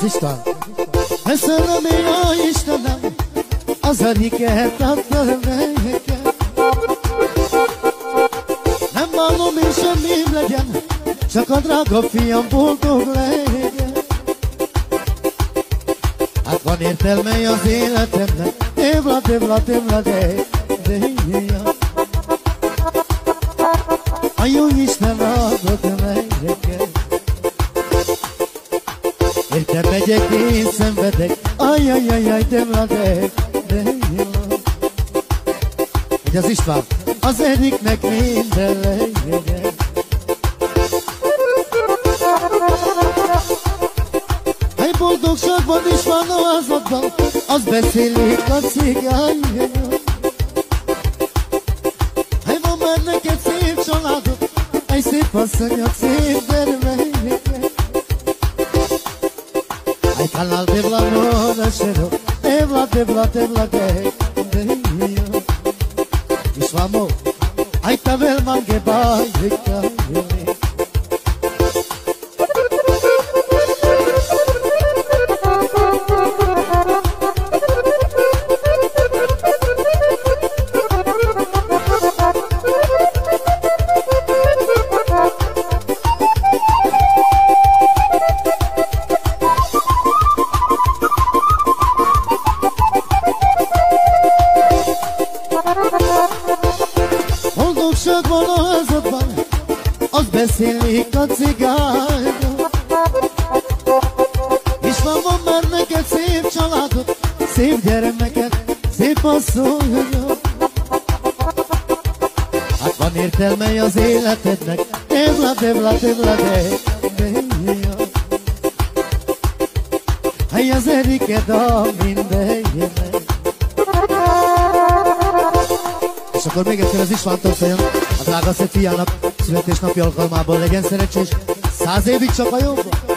Az István, köszönöm én a Istenem, az ariket adta nekem. Nem bánom én semmim legyen, csak a drága fiam boldog legyen. Hát van értelme az életemnek, évla, de a jó Isten adott nekem. Érte megyek, én szenvedek, ajajajaj, de hogy az István, az Eriknek minden legyen. Hely boldogságban is van a házadban, az beszélik a cigány. Hely van már neked szép családod, egy szép asszonyod, szép gyermeked. Ai canal de blanona cero, de Isvamo, ai tabel mange baika. Boldogság van a házadban, az beszélik a cigányok. István, van már neked szép családod, szép gyermeked, szép asszonyod. Hát van értelme az életednek, évla, de hely az Eriked a mindenjének. És akkor még egyszer az Istvántól szóljon a drága szép fiának születésnapi alkalmából, legyen szerencsés 100 évig csak a jobban.